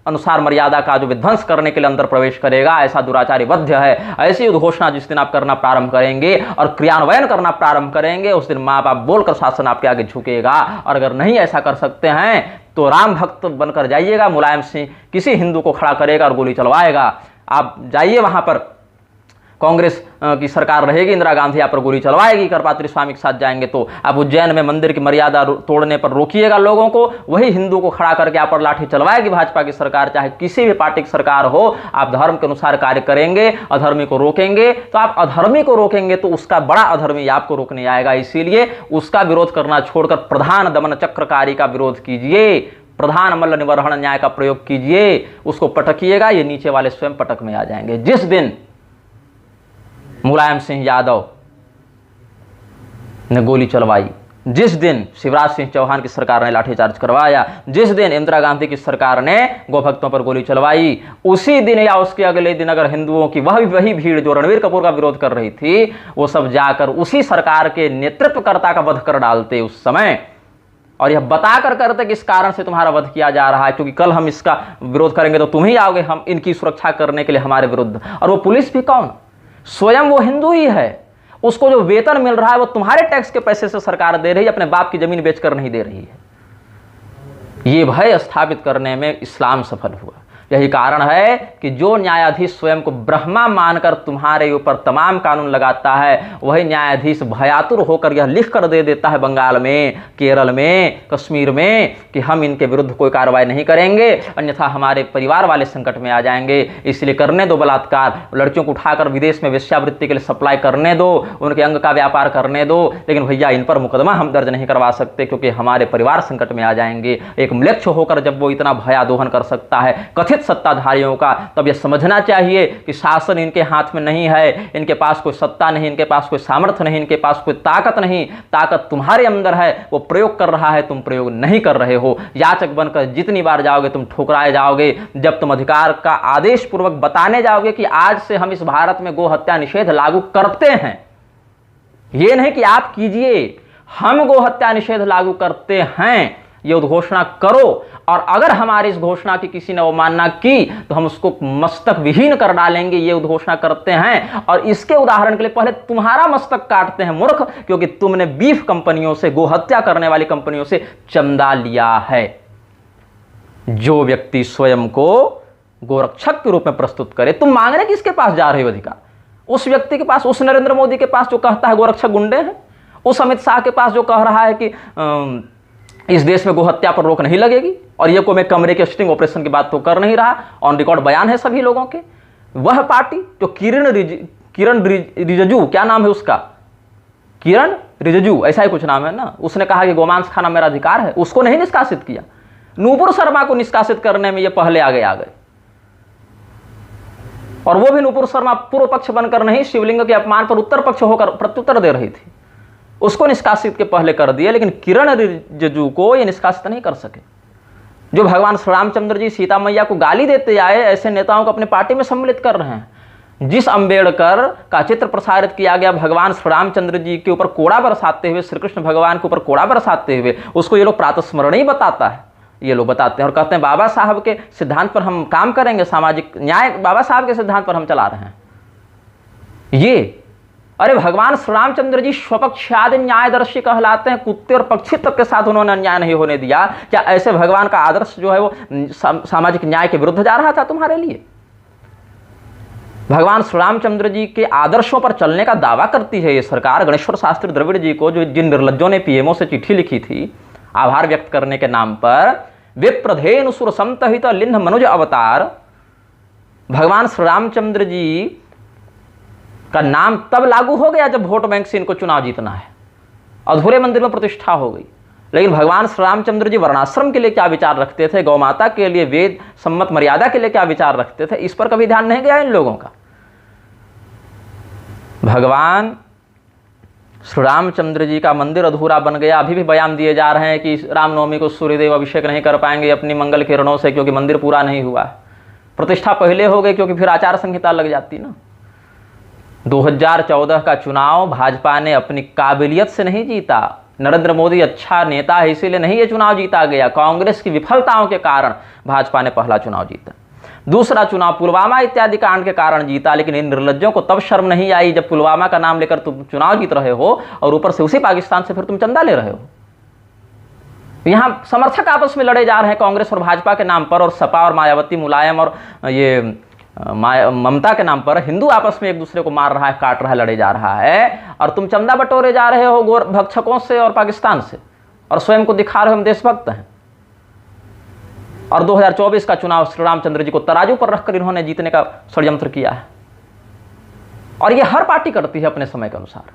अनुसार मर्यादा का जो विध्वंस करने के लिए अंदर प्रवेश करेगा, ऐसा दुराचारी वध्य है। ऐसी उद्घोषणा जिस दिन आप करना प्रारंभ करेंगे और क्रियान्वयन करना प्रारंभ करेंगे, उस दिन माँ बाप बोलकर शासन आपके आगे झुकेगा। और अगर नहीं ऐसा कर सकते हैं तो राम भक्त बनकर जाइएगा, मुलायम सिंह किसी हिंदू को खड़ा करेगा और गोली चलवाएगा। आप जाइए वहाँ पर, कांग्रेस की सरकार रहेगी, इंदिरा गांधी आप पर गोली चलवाएगी, करपात्री स्वामी के साथ जाएंगे तो आप उज्जैन में मंदिर की मर्यादा तोड़ने पर रोकिएगा लोगों को, वही हिंदू को खड़ा करके आप पर लाठी चलवाएगी भाजपा की सरकार, चाहे किसी भी पार्टी की सरकार हो। आप धर्म के अनुसार कार्य करेंगे, अधर्मी को रोकेंगे, तो आप अधर्मी को रोकेंगे तो उसका बड़ा अधर्मी आपको रोकने आएगा। इसीलिए उसका विरोध करना छोड़कर प्रधान दमन चक्रकारी का विरोध कीजिए, प्रधान मल्ल निवर्हण न्याय का प्रयोग कीजिए, उसको पटकिएगा, ये नीचे वाले स्वयं पटक में आ जाएंगे। जिस दिन मुलायम सिंह यादव ने गोली चलवाई, जिस दिन शिवराज सिंह चौहान की सरकार ने लाठीचार्ज करवाया, जिस दिन इंदिरा गांधी की सरकार ने गोभक्तों पर गोली चलवाई, उसी दिन या उसके अगले दिन अगर हिंदुओं की वही भीड़ जो रणबीर कपूर का विरोध कर रही थी, वो सब जाकर उसी सरकार के नेतृत्वकर्ता का वध कर डालते उस समय, और यह बताकर करते कि इस कारण से तुम्हारा वध किया जा रहा है, क्योंकि कल हम इसका विरोध करेंगे तो तुम ही आओगे हम इनकी सुरक्षा करने के लिए हमारे विरुद्ध। और वो पुलिस भी कौन? स्वयं वो हिंदू ही है। उसको जो वेतन मिल रहा है वो तुम्हारे टैक्स के पैसे से सरकार दे रही है, अपने बाप की जमीन बेचकर नहीं दे रही है। ये भय स्थापित करने में इस्लाम सफल हुआ। यही कारण है कि जो न्यायाधीश स्वयं को ब्रह्मा मानकर तुम्हारे ऊपर तमाम कानून लगाता है, वही न्यायाधीश भयातुर होकर यह लिख कर दे देता है बंगाल में, केरल में, कश्मीर में कि हम इनके विरुद्ध कोई कार्रवाई नहीं करेंगे, अन्यथा हमारे परिवार वाले संकट में आ जाएंगे, इसलिए करने दो बलात्कार, लड़कियों को उठाकर विदेश में वेश्यावृत्ति के लिए सप्लाई करने दो, उनके अंग का व्यापार करने दो, लेकिन भैया इन पर मुकदमा हम दर्ज नहीं करवा सकते क्योंकि हमारे परिवार संकट में आ जाएंगे। एक म्लेच्छ होकर जब वो इतना भयादोहन कर सकता है कथित सत्ताधारियों का, तब यह समझना चाहिए कि शासन इनके हाथ में नहीं है, इनके पास कोई सत्ता नहीं, इनके पास कोई सामर्थ्य नहीं, इनके पास कोई ताकत नहीं। ताकत तुम्हारे अंदर है, वो प्रयोग कर रहा है, तुम प्रयोग नहीं कर रहे हो। याचक बनकर जितनी बार जाओगे तुम ठुकराए जाओगे। जब तुम अधिकार का आदेश पूर्वक बताने जाओगे कि आज से हम इस भारत में गो हत्या निषेध लागू करते हैं, ये नहीं कि आप कीजिए, हम गो हत्या निषेध लागू करते हैं, ये उद्घोषणा करो, और अगर हमारी इस घोषणा की किसी ने अवमानना की तो हम उसको मस्तक विहीन कर डालेंगे, ये उद्घोषणा करते हैं। और इसके उदाहरण के लिए पहले तुम्हारा मस्तक काटते हैं मूर्ख, क्योंकि तुमने बीफ कंपनियों से, गोहत्या करने वाली कंपनियों से चंदा लिया है। जो व्यक्ति स्वयं को गोरक्षक के रूप में प्रस्तुत करे, तुम मांगने किसके पास जा रहे हो अधिकार? उस व्यक्ति के पास, उस नरेंद्र मोदी के पास जो कहता है गोरक्षक गुंडे हैं, उस अमित शाह के पास जो कह रहा है कि इस देश में गोहत्या पर रोक नहीं लगेगी, और ये को मैं कमरे के स्टिंग ऑपरेशन की बात तो कर नहीं रहा, ऑन रिकॉर्ड बयान है सभी लोगों के। वह पार्टी जो किरण रिजिजू, क्या नाम है उसका, किरण रिजिजू ऐसा ही कुछ नाम है ना, उसने कहा कि गोमांस खाना मेरा अधिकार है, उसको नहीं निष्कासित किया। नूपुर शर्मा को निष्कासित करने में ये पहले आगे आ गए, और वो भी नूपुर शर्मा पूर्व पक्ष बनकर नहीं, शिवलिंग के अपमान पर उत्तर पक्ष होकर प्रत्युत्तर दे रही थी, उसको निष्कासित के पहले कर दिए। लेकिन किरण रिजिजू को ये निष्कासित नहीं कर सके। जो भगवान श्री रामचंद्र जी, सीता मैया को गाली देते आए, ऐसे नेताओं को अपने पार्टी में सम्मिलित कर रहे हैं। जिस अंबेडकर का चित्र प्रसारित किया गया भगवान श्री रामचंद्र जी के ऊपर कोड़ा बरसाते हुए, श्री कृष्ण भगवान के ऊपर कोड़ा बरसाते हुए, उसको ये लोग प्रातस्मरण ही बताता है। ये लोग बताते हैं और कहते हैं बाबा साहब के सिद्धांत पर हम काम करेंगे, सामाजिक न्याय बाबा साहब के सिद्धांत पर हम चला रहे हैं। ये अरे भगवान श्री रामचंद्र जी स्वपक्षादि न्यायदर्शी कहलाते हैं, कुत्ते और पक्षी तक के साथ उन्होंने अन्याय नहीं होने दिया। क्या ऐसे भगवान का आदर्श जो है वो सामाजिक न्याय के विरुद्ध जा रहा था तुम्हारे लिए? भगवान श्री रामचंद्र जी के आदर्शों पर चलने का दावा करती है ये सरकार। गणेश्वर शास्त्री द्रविड़ जी को, जो जिन निर्लज्जों ने पीएमओ से चिट्ठी लिखी थी आभार व्यक्त करने के नाम पर, विप्रधेनु सुर संतहित लिन्ह मनुज अवतार, भगवान श्री रामचंद्र जी का नाम तब लागू हो गया जब वोट बैंक से इनको चुनाव जीतना है। अधूरे मंदिर में प्रतिष्ठा हो गई। लेकिन भगवान श्री रामचंद्र जी वर्णाश्रम के लिए क्या विचार रखते थे, गौ माता के लिए वेद सम्मत मर्यादा के लिए क्या विचार रखते थे, इस पर कभी ध्यान नहीं गया इन लोगों का। भगवान श्री रामचंद्र जी का मंदिर अधूरा बन गया। अभी भी बयान दिए जा रहे हैं कि रामनवमी को सूर्यदेव अभिषेक नहीं कर पाएंगे अपनी मंगल किरणों से, क्योंकि मंदिर पूरा नहीं हुआ। प्रतिष्ठा पहले हो गई, क्योंकि फिर आचार संहिता लग जाती ना। 2014 का चुनाव भाजपा ने अपनी काबिलियत से नहीं जीता। नरेंद्र मोदी अच्छा नेता है इसीलिए नहीं ये चुनाव जीता गया, कांग्रेस की विफलताओं के कारण भाजपा ने पहला चुनाव जीता। दूसरा चुनाव पुलवामा इत्यादि कांड के कारण जीता। लेकिन इन निर्लज्जों को तब शर्म नहीं आई जब पुलवामा का नाम लेकर तुम चुनाव जीत रहे हो और ऊपर से उसी पाकिस्तान से फिर तुम चंदा ले रहे हो। यहां समर्थक आपस में लड़े जा रहे हैं कांग्रेस और भाजपा के नाम पर, और सपा और मायावती, मुलायम और ये ममता के नाम पर हिंदू आपस में एक दूसरे को मार रहा है, काट रहा है, लड़े जा रहा है, और तुम चंदा बटोरे जा रहे हो गोर भक्षकों से और पाकिस्तान से, और स्वयं को दिखा रहे हो हम देशभक्त हैं। और 2024 का चुनाव श्री रामचंद्र जी को तराजू पर रखकर इन्होंने जीतने का षड्यंत्र किया है, और यह हर पार्टी करती है अपने समय के अनुसार।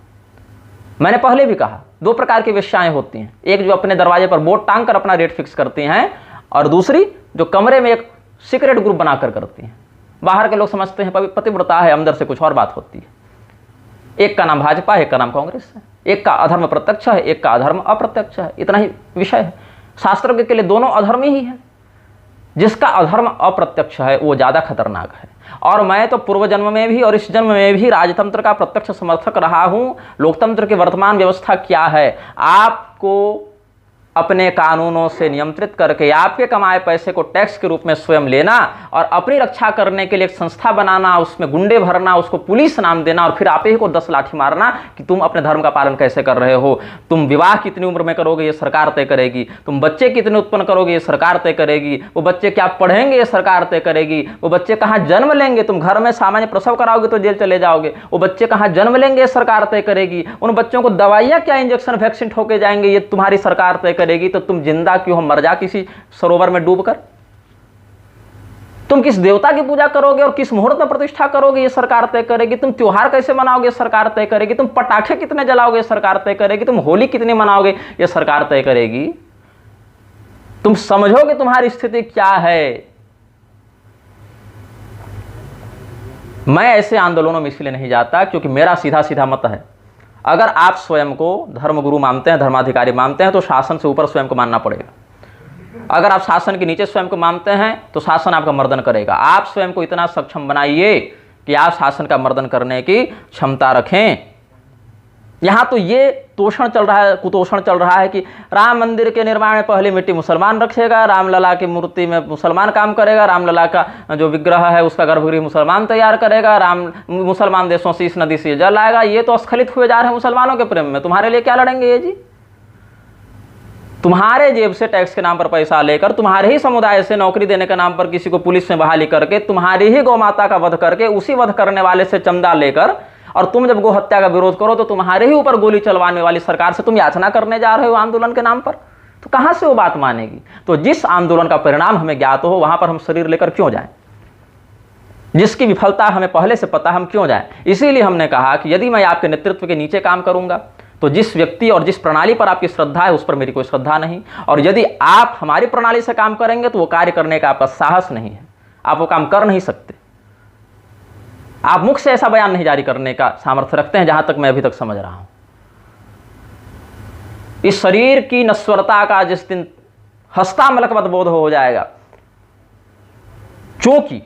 मैंने पहले भी कहा, दो प्रकार की वेश्याएं होती हैं, एक जो अपने दरवाजे पर बोर्ड टांग कर अपना रेट फिक्स करती हैं, और दूसरी जो कमरे में एक सीक्रेट ग्रुप बनाकर करती हैं। बाहर के लोग समझते हैं पतिव्रता है, अंदर से कुछ और बात होती है। एक का नाम भाजपा है, एक का नाम कांग्रेस है, एक का अधर्म प्रत्यक्ष है, एक का अधर्म अप्रत्यक्ष है, इतना ही विषय है। शास्त्र के लिए दोनों अधर्मी ही है। जिसका अधर्म अप्रत्यक्ष है वो ज़्यादा खतरनाक है। और मैं तो पूर्व जन्म में भी और इस जन्म में भी राजतंत्र का प्रत्यक्ष समर्थक रहा हूँ। लोकतंत्र की वर्तमान व्यवस्था क्या है? आपको अपने कानूनों से नियंत्रित करके आपके कमाए पैसे को टैक्स के रूप में स्वयं लेना, और अपनी रक्षा करने के लिए एक संस्था बनाना, उसमें गुंडे भरना, उसको पुलिस नाम देना, और फिर आप ही को 10 लाठी मारना कि तुम अपने धर्म का पालन कैसे कर रहे हो। तुम विवाह कितनी उम्र में करोगे ये सरकार तय करेगी, तुम बच्चे कितने उत्पन्न करोगे ये सरकार तय करेगी, वो बच्चे क्या पढ़ेंगे ये सरकार तय करेगी, वो बच्चे कहाँ जन्म लेंगे, तुम घर में सामान्य प्रसव कराओगे तो जेल चले जाओगे, वो बच्चे कहाँ जन्म लेंगे ये सरकार तय करेगी, उन बच्चों को दवाइयाँ क्या इंजेक्शन वैक्सीन ठोके जाएंगे ये तुम्हारी सरकार तय करेगी। तो तुम जिंदा क्यों हो, मर जा किसी सरोवर में डूबकर। तुम किस देवता की पूजा करोगे और किस मुहूर्त में प्रतिष्ठा करोगे ये सरकार तय करेगी। तुम त्योहार कैसे मनाओगे सरकार तय करेगी। तुम पटाखे कितने जलाओगे सरकार तय करेगी। तुम होली कितनी मनाओगे ये सरकार तय करेगी। तुम समझोगे तुम्हारी स्थिति क्या है। मैं ऐसे आंदोलनों में इसलिए नहीं जाता क्योंकि मेरा सीधा सीधा मत है, अगर आप स्वयं को धर्मगुरु मानते हैं, धर्माधिकारी मानते हैं, तो शासन से ऊपर स्वयं को मानना पड़ेगा। अगर आप शासन के नीचे स्वयं को मानते हैं तो शासन आपका मर्दन करेगा। आप स्वयं को इतना सक्षम बनाइए कि आप शासन का मर्दन करने की क्षमता रखें। यहाँ तो ये तोषण चल रहा है, कुतोषण चल रहा है कि राम मंदिर के निर्माण में पहली मिट्टी मुसलमान रखेगा, रामलला की मूर्ति में मुसलमान काम करेगा, रामलला का जो विग्रह है उसका गर्भगृह मुसलमान तैयार करेगा, मुसलमान देशों से इस नदी से जल आएगा। ये तो स्खलित हुए जा रहे हैं मुसलमानों के प्रेम में। तुम्हारे लिए क्या लड़ेंगे ये जी? तुम्हारे जेब से टैक्स के नाम पर पैसा लेकर, तुम्हारे ही समुदाय से नौकरी देने के नाम पर किसी को पुलिस में बहाली करके, तुम्हारी ही गौ माता का वध करके, उसी वध करने वाले से चंदा लेकर, और तुम जब गो हत्या का विरोध करो तो तुम्हारे ही ऊपर गोली चलवाने वाली सरकार से तुम याचना करने जा रहे हो आंदोलन के नाम पर, तो कहां से वो बात मानेगी? तो जिस आंदोलन का परिणाम हमें ज्ञात हो वहां पर हम शरीर लेकर क्यों जाएं? जिसकी विफलता हमें पहले से पता, हम क्यों जाएं? इसीलिए हमने कहा कि यदि मैं आपके नेतृत्व के नीचे काम करूंगा तो जिस व्यक्ति और जिस प्रणाली पर आपकी श्रद्धा है उस पर मेरी कोई श्रद्धा नहीं, और यदि आप हमारी प्रणाली से काम करेंगे तो वो कार्य करने का आपका साहस नहीं है, आप वो काम कर नहीं सकते। आप मुख से ऐसा बयान नहीं जारी करने का सामर्थ्य रखते हैं, जहां तक मैं अभी तक समझ रहा हूं। इस शरीर की नश्वरता का जिस दिन हस्ता मलकवत बोध हो जाएगा, क्योंकि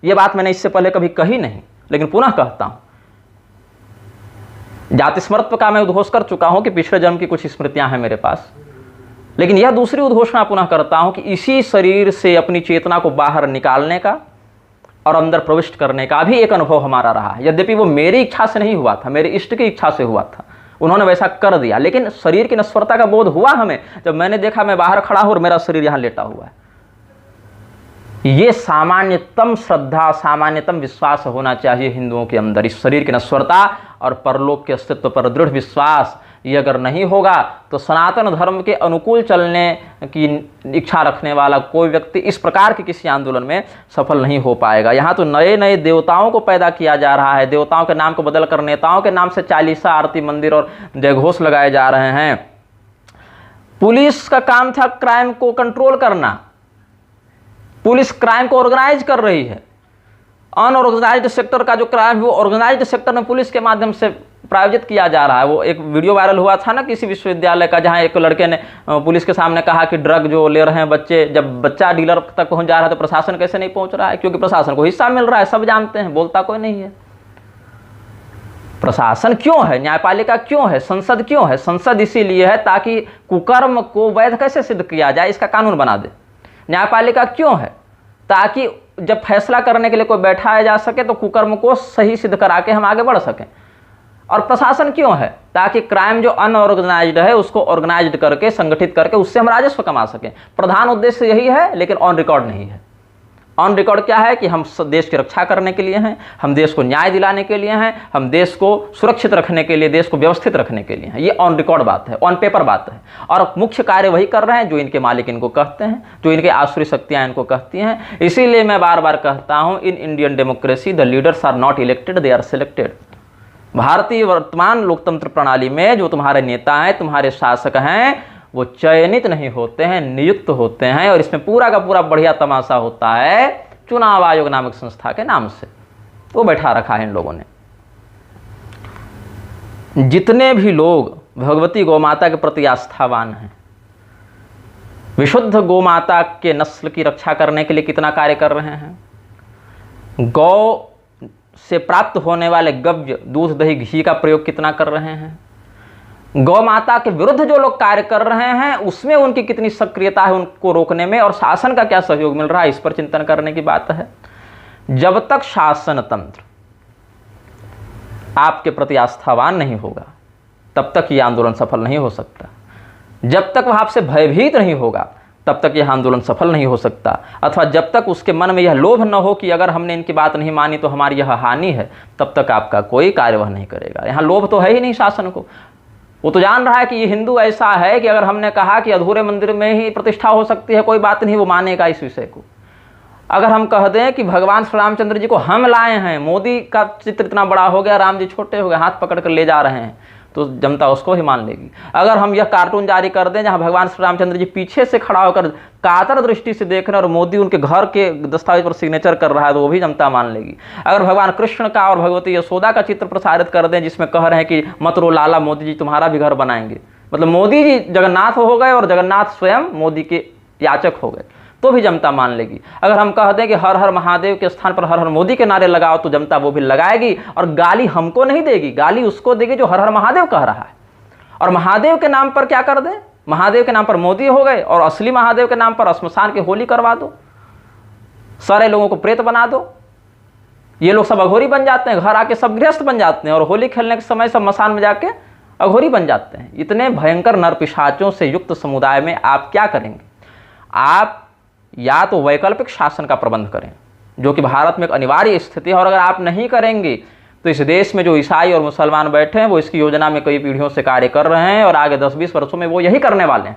यह बात मैंने इससे पहले कभी कही नहीं लेकिन पुनः कहता हूं, जाति स्मृत्व का मैं उद्घोष कर चुका हूं कि पिछले जन्म की कुछ स्मृतियां हैं मेरे पास, लेकिन यह दूसरी उद्घोषणा पुनः करता हूं कि इसी शरीर से अपनी चेतना को बाहर निकालने का और अंदर प्रविष्ट करने का भी एक अनुभव हमारा रहा है। यद्यपि वो मेरी इच्छा से नहीं हुआ था, मेरे इष्ट की इच्छा से हुआ था, उन्होंने वैसा कर दिया, लेकिन शरीर की नश्वरता का बोध हुआ हमें जब मैंने देखा मैं बाहर खड़ा हूं और मेरा शरीर यहां लेटा हुआ है। ये सामान्यतम श्रद्धा, सामान्यतम विश्वास होना चाहिए हिंदुओं के अंदर। इस शरीर की नश्वरता और परलोक के अस्तित्व पर दृढ़ विश्वास, ये अगर नहीं होगा तो सनातन धर्म के अनुकूल चलने की इच्छा रखने वाला कोई व्यक्ति इस प्रकार के किसी आंदोलन में सफल नहीं हो पाएगा। यहाँ तो नए नए देवताओं को पैदा किया जा रहा है, देवताओं के नाम को बदलकर नेताओं के नाम से चालीसा, आरती, मंदिर और जयघोष लगाए जा रहे हैं। पुलिस का काम था क्राइम को कंट्रोल करना, पुलिस क्राइम को ऑर्गेनाइज कर रही है। अनऑर्गेनाइज्ड सेक्टर का जो क्राइम है वो ऑर्गेनाइज्ड सेक्टर में पुलिस के माध्यम से प्रायोजित किया जा रहा है। वो एक वीडियो वायरल हुआ था ना किसी विश्वविद्यालय का, जहां एक लड़के ने पुलिस के सामने कहा कि ड्रग जो ले रहे हैं बच्चे, जब बच्चा डीलर तक पहुंच जा रहा है तो प्रशासन कैसे नहीं पहुंच रहा है? क्योंकि प्रशासन को हिस्सा मिल रहा है, सब जानते हैं, बोलता कोई नहीं है। प्रशासन क्यों है? न्यायपालिका क्यों है? संसद क्यों है? संसद इसीलिए है ताकि कुकर्म को वैध कैसे सिद्ध किया जाए इसका कानून बना दे। न्यायपालिका क्यों है? ताकि जब फैसला करने के लिए कोई बैठाया जा सके तो कुकर्म को सही सिद्ध करा के हम आगे बढ़ सकें। और प्रशासन क्यों है? ताकि क्राइम जो अनऑर्गेनाइज्ड है उसको ऑर्गेनाइज्ड करके, संगठित करके उससे हम राजस्व कमा सकें। प्रधान उद्देश्य यही है, लेकिन ऑन रिकॉर्ड नहीं है। ऑन रिकॉर्ड क्या है कि हम देश की रक्षा करने के लिए हैं, हम देश को न्याय दिलाने के लिए हैं, हम देश को सुरक्षित रखने के लिए, देश को व्यवस्थित रखने के लिए हैं। ये ऑन रिकॉर्ड बात है, ऑन पेपर बात है। और मुख्य कार्य वही कर रहे हैं जो इनके मालिक इनको कहते हैं, जो इनके आसुरी शक्तियाँ इनको कहती हैं। इसीलिए मैं बार बार कहता हूँ, in Indian democracy the leaders are not elected, they are selected. भारतीय वर्तमान लोकतंत्र प्रणाली में जो तुम्हारे नेता हैं, तुम्हारे शासक हैं, वो चयनित नहीं होते हैं, नियुक्त होते हैं। और इसमें पूरा का पूरा बढ़िया तमाशा होता है चुनाव आयोग नामक संस्था के नाम से। वो बैठा रखा है इन लोगों ने। जितने भी लोग भगवती गौमाता के प्रति आस्थावान हैं, विशुद्ध गौमाता के नस्ल की रक्षा करने के लिए कितना कार्य कर रहे हैं, गौ से प्राप्त होने वाले गव्य दूध दही घी का प्रयोग कितना कर रहे हैं, गौ माता के विरुद्ध जो लोग कार्य कर रहे हैं उसमें उनकी कितनी सक्रियता है उनको रोकने में, और शासन का क्या सहयोग मिल रहा है, इस पर चिंतन करने की बात है। जब तक शासन तंत्र आपके प्रति आस्थावान नहीं होगा तब तक यह आंदोलन सफल नहीं हो सकता। जब तक वह आपसे भयभीत नहीं होगा तब तक यह आंदोलन सफल नहीं हो सकता। अथवा जब तक उसके मन में यह लोभ न हो कि अगर हमने इनकी बात नहीं मानी तो हमारी यह हानि है, तब तक आपका कोई कार्य वह नहीं करेगा। यहाँ लोभ तो है ही नहीं शासन को। वो तो जान रहा है कि ये हिंदू ऐसा है कि अगर हमने कहा कि अधूरे मंदिर में ही प्रतिष्ठा हो सकती है, कोई बात नहीं, वो मानेगा इस विषय को। अगर हम कह दें कि भगवान श्री रामचंद्र जी को हम लाए हैं, मोदी का चित्र इतना बड़ा हो गया, राम जी छोटे हो गए, हाथ पकड़ कर ले जा रहे हैं, तो जनता उसको ही मान लेगी। अगर हम यह कार्टून जारी कर दें जहां भगवान श्री रामचंद्र जी पीछे से खड़ा होकर कातर दृष्टि से देख रहे हैं और मोदी उनके घर के दस्तावेज पर सिग्नेचर कर रहा है, तो वो भी जनता मान लेगी। अगर भगवान कृष्ण का और भगवती यशोदा का चित्र प्रसारित कर दें जिसमें कह रहे हैं कि मत रो लाला, मोदी जी तुम्हारा भी घर बनाएंगे, मतलब मोदी जी जगन्नाथ हो गए और जगन्नाथ स्वयं मोदी के याचक हो गए, तो भी जनता मान लेगी। अगर हम कह दें कि हर हर महादेव के स्थान पर हर हर मोदी के नारे लगाओ, तो जनता वो भी लगाएगी, और गाली हमको नहीं देगी, गाली उसको देगी जो हर हर महादेव कह रहा है। और महादेव के नाम पर क्या कर दें, महादेव के नाम पर मोदी हो गए, और असली महादेव के नाम पर श्मशान की होली करवा दो, सारे लोगों को प्रेत बना दो, ये लोग सब अघोरी बन जाते हैं, घर आके सब गृहस्थ बन जाते हैं, और होली खेलने के समय सब मसान में जाके अघोरी बन जाते हैं। इतने भयंकर नरपिशाचों से युक्त समुदाय में आप क्या करेंगे? आप या तो वैकल्पिक शासन का प्रबंध करें, जो कि भारत में एक अनिवार्य स्थिति है, और अगर आप नहीं करेंगे तो इस देश में जो ईसाई और मुसलमान बैठे हैं वो इसकी योजना में कई पीढ़ियों से कार्य कर रहे हैं, और आगे 10-20 वर्षों में वो यही करने वाले हैं।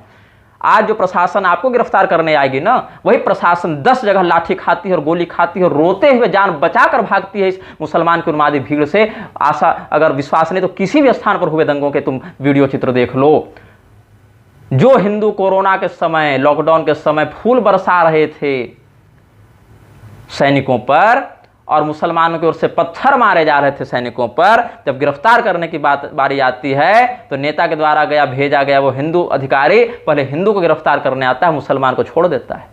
आज जो प्रशासन आपको गिरफ्तार करने आएगी ना, वही प्रशासन 10 जगह लाठी खाती है और गोली खाती है और रोते हुए जान बचाकर भागती है इस मुसलमान की उन्मादी भीड़ से। आशा अगर विश्वास नहीं तो किसी भी स्थान पर हुए दंगों के तुम वीडियो चित्र देख लो। जो हिंदू कोरोना के समय, लॉकडाउन के समय फूल बरसा रहे थे सैनिकों पर, और मुसलमानों की ओर से पत्थर मारे जा रहे थे सैनिकों पर, जब गिरफ्तार करने की बारी आती है तो नेता के द्वारा भेजा गया वो हिंदू अधिकारी पहले हिंदू को गिरफ्तार करने आता है, मुसलमान को छोड़ देता है।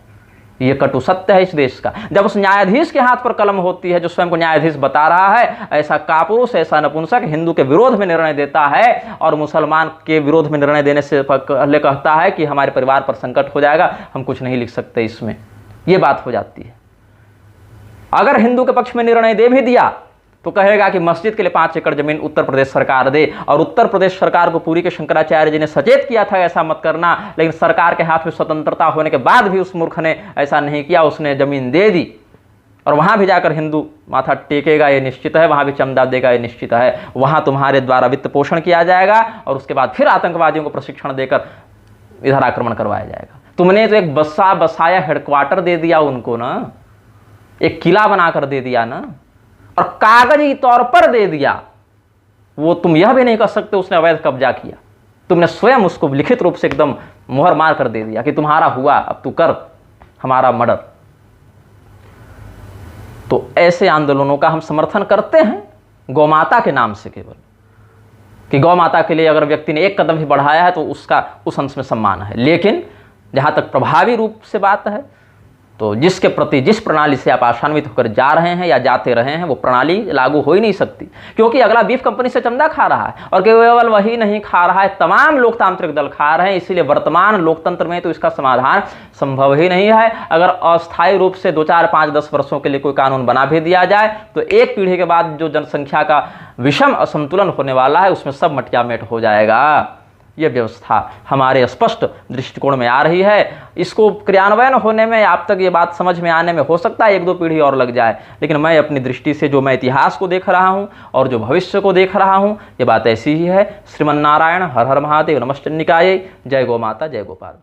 ये कटु सत्य है इस देश का। जब उस न्यायाधीश के हाथ पर कलम होती है जो स्वयं को न्यायाधीश बता रहा है, ऐसा कापुरुष, ऐसा नपुंसक हिंदू के विरोध में निर्णय देता है और मुसलमान के विरोध में निर्णय देने से पहले कहता है कि हमारे परिवार पर संकट हो जाएगा, हम कुछ नहीं लिख सकते इसमें, ये बात हो जाती है। अगर हिंदू के पक्ष में निर्णय दे भी दिया तो कहेगा कि मस्जिद के लिए 5 एकड़ जमीन उत्तर प्रदेश सरकार दे, और उत्तर प्रदेश सरकार को पूरी के शंकराचार्य जी ने सचेत किया था ऐसा मत करना, लेकिन सरकार के हाथ में स्वतंत्रता होने के बाद भी उस मूर्ख ने ऐसा नहीं किया, उसने जमीन दे दी। और वहां भी जाकर हिंदू माथा टेकेगा ये निश्चित है, वहां भी चंदा देगा ये निश्चित है, वहां तुम्हारे द्वारा वित्त पोषण किया जाएगा और उसके बाद फिर आतंकवादियों को प्रशिक्षण देकर इधर आक्रमण करवाया जाएगा। तुमने तो एक बसाया हेडक्वार्टर दे दिया उनको ना, एक किला बनाकर दे दिया ना, और कागजी तौर पर दे दिया। वो तुम यह भी नहीं कर सकते उसने अवैध कब्जा किया, तुमने स्वयं उसको लिखित रूप से एकदम मुहर मार कर दे दिया कि तुम्हारा हुआ, अब तू कर हमारा मर्डर। तो ऐसे आंदोलनों का हम समर्थन करते हैं गौमाता के नाम से, केवल कि गौमाता के लिए अगर व्यक्ति ने एक कदम भी बढ़ाया है तो उसका उस अंश में सम्मान है। लेकिन जहां तक प्रभावी रूप से बात है, तो जिसके प्रति जिस प्रणाली से आप आशान्वित होकर जा रहे हैं या जाते रहे हैं वो प्रणाली लागू हो ही नहीं सकती, क्योंकि अगला बीफ कंपनी से चंदा खा रहा है, और केवल वही नहीं खा रहा है, तमाम लोकतांत्रिक दल खा रहे हैं। इसीलिए वर्तमान लोकतंत्र में तो इसका समाधान संभव ही नहीं है। अगर अस्थायी रूप से 2, 4, 5, 10 वर्षों के लिए कोई कानून बना भी दिया जाए तो एक पीढ़ी के बाद जो जनसंख्या का विषम असंतुलन होने वाला है उसमें सब मटिया मेट हो जाएगा। ये व्यवस्था हमारे स्पष्ट दृष्टिकोण में आ रही है। इसको क्रियान्वयन होने में, आप तक ये बात समझ में आने में हो सकता है 1-2 पीढ़ी और लग जाए, लेकिन मैं अपनी दृष्टि से जो मैं इतिहास को देख रहा हूँ और जो भविष्य को देख रहा हूँ, ये बात ऐसी ही है। श्रीमन्नारायण, हर हर महादेव, नमश्चंडिकाय, जय गौ माता, जय गोपाल।